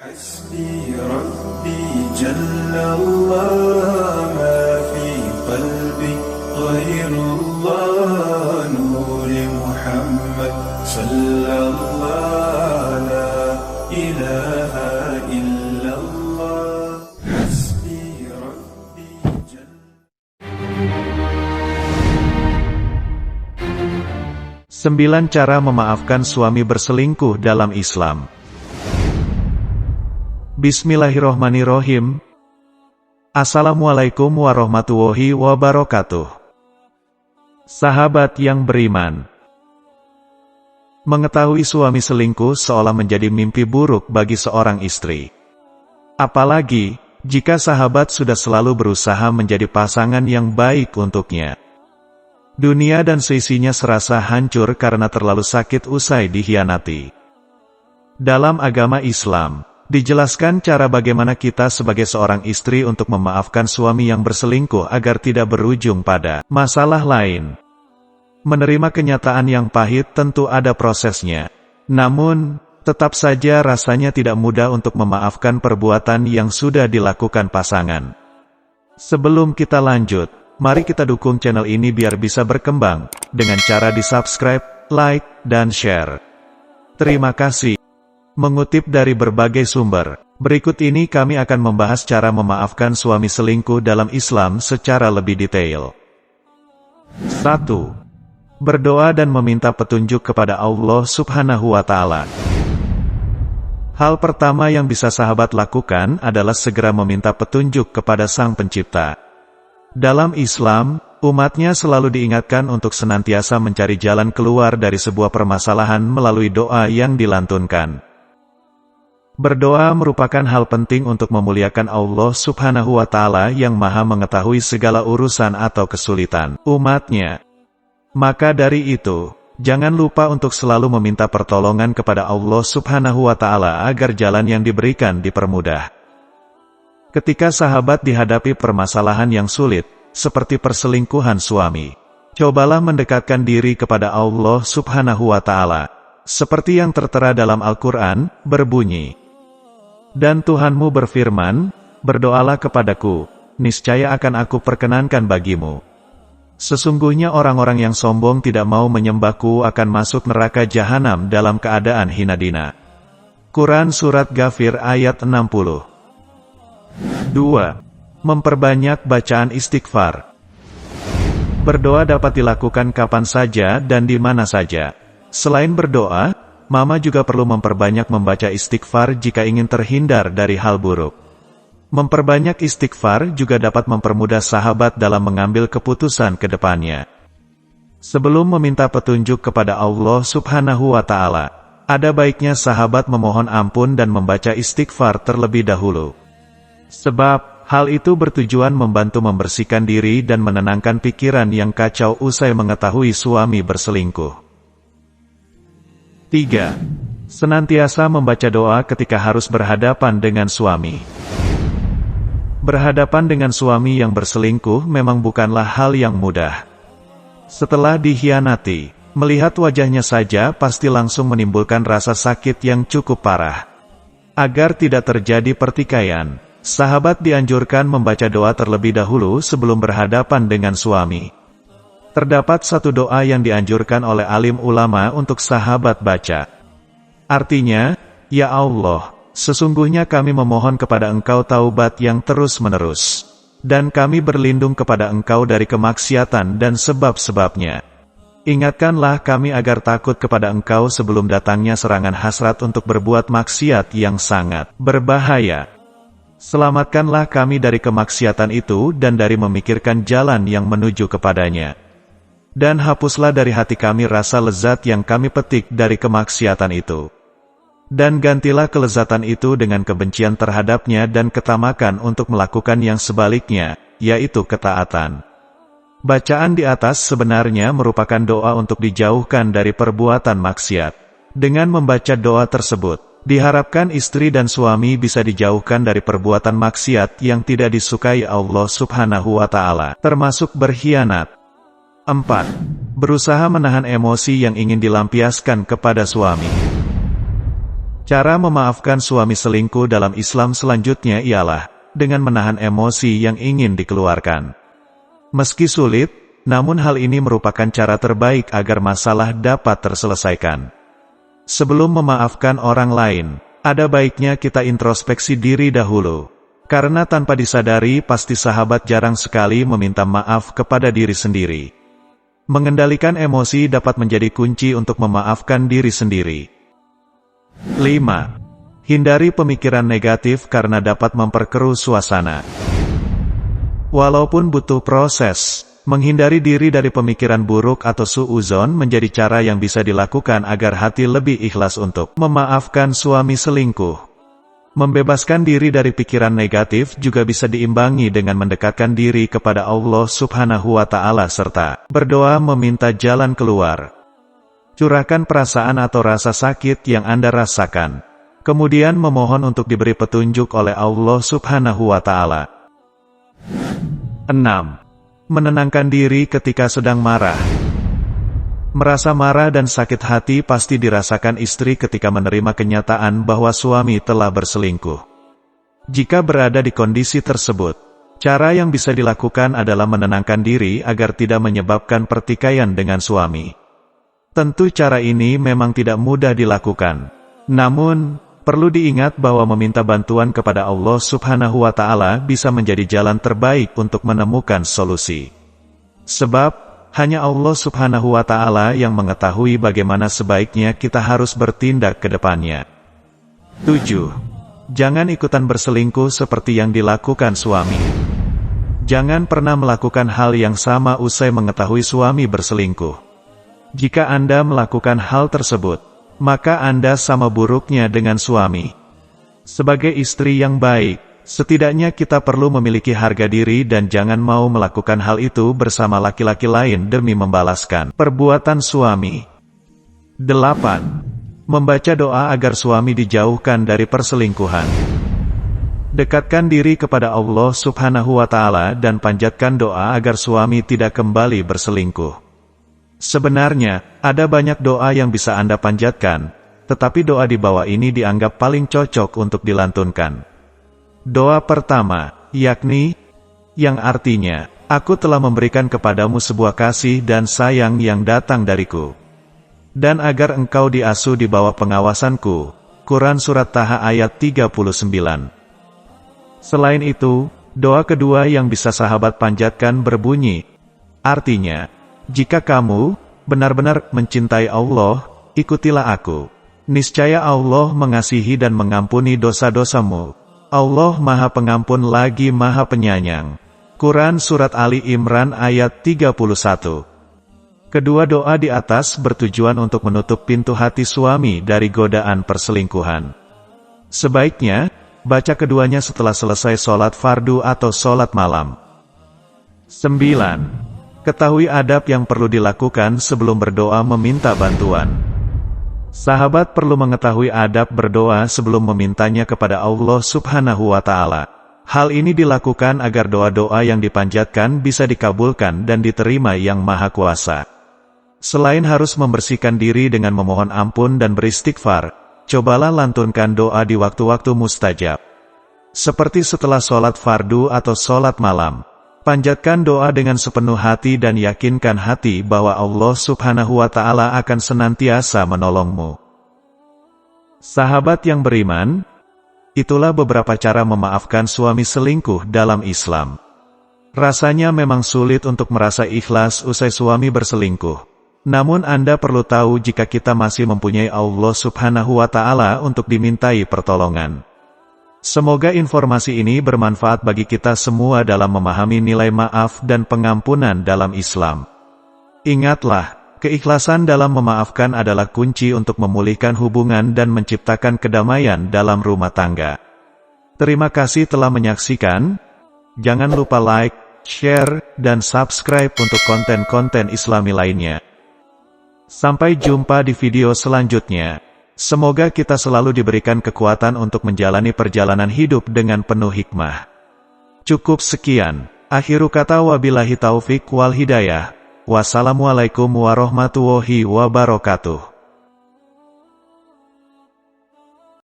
حسبي ربي جل الله ما في قلبي غير الله نور محمد صلى الله لا إله إلا الله حسبي ربي جل. 9 cara memaafkan suami berselingkuh dalam Islam. Bismillahirrohmanirrohim. Assalamualaikum warahmatullahi wabarakatuh. Sahabat yang beriman, mengetahui suami selingkuh seolah menjadi mimpi buruk bagi seorang istri. Apalagi, jika sahabat sudah selalu berusaha menjadi pasangan yang baik untuknya. Dunia dan seisinya serasa hancur karena terlalu sakit usai dikhianati. Dalam agama Islam, dijelaskan cara bagaimana kita sebagai seorang istri untuk memaafkan suami yang berselingkuh agar tidak berujung pada masalah lain. Menerima kenyataan yang pahit tentu ada prosesnya. Namun, tetap saja rasanya tidak mudah untuk memaafkan perbuatan yang sudah dilakukan pasangan. Sebelum kita lanjut, mari kita dukung channel ini biar bisa berkembang, dengan cara di-subscribe, like, dan share. Terima kasih. Mengutip dari berbagai sumber, berikut ini kami akan membahas cara memaafkan suami selingkuh dalam Islam secara lebih detail. 1. Berdoa dan meminta petunjuk kepada Allah Subhanahu wa Ta'ala. Hal pertama yang bisa sahabat lakukan adalah segera meminta petunjuk kepada Sang Pencipta. Dalam Islam, umatnya selalu diingatkan untuk senantiasa mencari jalan keluar dari sebuah permasalahan melalui doa yang dilantunkan. Berdoa merupakan hal penting untuk memuliakan Allah Subhanahu wa Ta'ala yang Maha mengetahui segala urusan atau kesulitan umatnya. Maka dari itu, jangan lupa untuk selalu meminta pertolongan kepada Allah Subhanahu wa Ta'ala agar jalan yang diberikan dipermudah. Ketika sahabat dihadapi permasalahan yang sulit, seperti perselingkuhan suami, cobalah mendekatkan diri kepada Allah Subhanahu wa Ta'ala, seperti yang tertera dalam Al-Quran, berbunyi, "Dan Tuhanmu berfirman, berdoalah kepadaku, niscaya akan aku perkenankan bagimu. Sesungguhnya orang-orang yang sombong tidak mau menyembahku akan masuk neraka jahanam dalam keadaan hina dina." Quran Surat Ghafir ayat 60. 2. Memperbanyak bacaan istighfar. Berdoa dapat dilakukan kapan saja dan di mana saja. Selain berdoa, Mama juga perlu memperbanyak membaca istighfar jika ingin terhindar dari hal buruk. Memperbanyak istighfar juga dapat mempermudah sahabat dalam mengambil keputusan ke depannya. Sebelum meminta petunjuk kepada Allah Subhanahu wa Ta'ala, ada baiknya sahabat memohon ampun dan membaca istighfar terlebih dahulu. Sebab, hal itu bertujuan membantu membersihkan diri dan menenangkan pikiran yang kacau usai mengetahui suami berselingkuh. 3. Senantiasa membaca doa ketika harus berhadapan dengan suami. Berhadapan dengan suami yang berselingkuh memang bukanlah hal yang mudah. Setelah dikhianati, melihat wajahnya saja pasti langsung menimbulkan rasa sakit yang cukup parah. Agar tidak terjadi pertikaian, sahabat dianjurkan membaca doa terlebih dahulu sebelum berhadapan dengan suami. Terdapat satu doa yang dianjurkan oleh alim ulama untuk sahabat baca. Artinya, "Ya Allah, sesungguhnya kami memohon kepada Engkau taubat yang terus-menerus. Dan kami berlindung kepada Engkau dari kemaksiatan dan sebab-sebabnya. Ingatkanlah kami agar takut kepada Engkau sebelum datangnya serangan hasrat untuk berbuat maksiat yang sangat berbahaya. Selamatkanlah kami dari kemaksiatan itu dan dari memikirkan jalan yang menuju kepadanya. Dan hapuslah dari hati kami rasa lezat yang kami petik dari kemaksiatan itu. Dan gantilah kelezatan itu dengan kebencian terhadapnya dan ketamakan untuk melakukan yang sebaliknya, yaitu ketaatan." Bacaan di atas sebenarnya merupakan doa untuk dijauhkan dari perbuatan maksiat. Dengan membaca doa tersebut, diharapkan istri dan suami bisa dijauhkan dari perbuatan maksiat yang tidak disukai Allah Subhanahu wa Ta'ala, termasuk berkhianat. 4. Berusaha menahan emosi yang ingin dilampiaskan kepada suami. Cara memaafkan suami selingkuh dalam Islam selanjutnya ialah dengan menahan emosi yang ingin dikeluarkan. Meski sulit, namun hal ini merupakan cara terbaik agar masalah dapat terselesaikan. Sebelum memaafkan orang lain, ada baiknya kita introspeksi diri dahulu. Karena tanpa disadari pasti sahabat jarang sekali meminta maaf kepada diri sendiri. Mengendalikan emosi dapat menjadi kunci untuk memaafkan diri sendiri. 5. Hindari pemikiran negatif karena dapat memperkeruh suasana. Walaupun butuh proses, menghindari diri dari pemikiran buruk atau suudzon menjadi cara yang bisa dilakukan agar hati lebih ikhlas untuk memaafkan suami selingkuh. Membebaskan diri dari pikiran negatif juga bisa diimbangi dengan mendekatkan diri kepada Allah Subhanahu wa Ta'ala serta berdoa meminta jalan keluar. Curahkan perasaan atau rasa sakit yang Anda rasakan, kemudian memohon untuk diberi petunjuk oleh Allah Subhanahu wa Ta'ala. 6. Menenangkan diri ketika sedang marah. Merasa marah dan sakit hati pasti dirasakan istri ketika menerima kenyataan bahwa suami telah berselingkuh. Jika berada di kondisi tersebut, cara yang bisa dilakukan adalah menenangkan diri agar tidak menyebabkan pertikaian dengan suami. Tentu cara ini memang tidak mudah dilakukan. Namun, perlu diingat bahwa meminta bantuan kepada Allah Subhanahu wa Ta'ala bisa menjadi jalan terbaik untuk menemukan solusi. Sebab, hanya Allah Subhanahu wa Ta'ala yang mengetahui bagaimana sebaiknya kita harus bertindak ke depannya. 7. Jangan ikutan berselingkuh seperti yang dilakukan suami. Jangan pernah melakukan hal yang sama usai mengetahui suami berselingkuh. Jika Anda melakukan hal tersebut, maka Anda sama buruknya dengan suami. Sebagai istri yang baik, setidaknya kita perlu memiliki harga diri dan jangan mau melakukan hal itu bersama laki-laki lain demi membalaskan perbuatan suami. 8. Membaca doa agar suami dijauhkan dari perselingkuhan. Dekatkan diri kepada Allah Subhanahu wa Ta'ala dan panjatkan doa agar suami tidak kembali berselingkuh. Sebenarnya, ada banyak doa yang bisa Anda panjatkan, tetapi doa di bawah ini dianggap paling cocok untuk dilantunkan. Doa pertama, yakni, yang artinya, aku telah memberikan kepadamu sebuah kasih dan sayang yang datang dariku. Dan agar engkau diasuh di bawah pengawasanku. Quran Surat Taha ayat 39. Selain itu, doa kedua yang bisa sahabat panjatkan berbunyi, artinya, jika kamu benar-benar mencintai Allah, ikutilah aku. Niscaya Allah mengasihi dan mengampuni dosa-dosamu. Allah Maha Pengampun lagi Maha Penyayang. Quran Surat Ali Imran ayat 31. Kedua doa di atas bertujuan untuk menutup pintu hati suami dari godaan perselingkuhan. Sebaiknya, baca keduanya setelah selesai sholat fardu atau sholat malam. 9. Ketahui adab yang perlu dilakukan sebelum berdoa meminta bantuan. Sahabat perlu mengetahui adab berdoa sebelum memintanya kepada Allah Subhanahu wa Ta'ala. Hal ini dilakukan agar doa-doa yang dipanjatkan bisa dikabulkan dan diterima Yang Maha Kuasa. Selain harus membersihkan diri dengan memohon ampun dan beristighfar, cobalah lantunkan doa di waktu-waktu mustajab. Seperti setelah sholat fardu atau sholat malam. Panjatkan doa dengan sepenuh hati dan yakinkan hati bahwa Allah Subhanahu wa Ta'ala akan senantiasa menolongmu. Sahabat yang beriman, itulah beberapa cara memaafkan suami selingkuh dalam Islam. Rasanya memang sulit untuk merasa ikhlas usai suami berselingkuh. Namun Anda perlu tahu jika kita masih mempunyai Allah Subhanahu wa Ta'ala untuk dimintai pertolongan. Semoga informasi ini bermanfaat bagi kita semua dalam memahami nilai maaf dan pengampunan dalam Islam. Ingatlah, keikhlasan dalam memaafkan adalah kunci untuk memulihkan hubungan dan menciptakan kedamaian dalam rumah tangga. Terima kasih telah menyaksikan. Jangan lupa like, share, dan subscribe untuk konten-konten Islami lainnya. Sampai jumpa di video selanjutnya. Semoga kita selalu diberikan kekuatan untuk menjalani perjalanan hidup dengan penuh hikmah. Cukup sekian. Akhiru kata wabillahi taufik wal hidayah. Wassalamualaikum warahmatullahi wabarakatuh.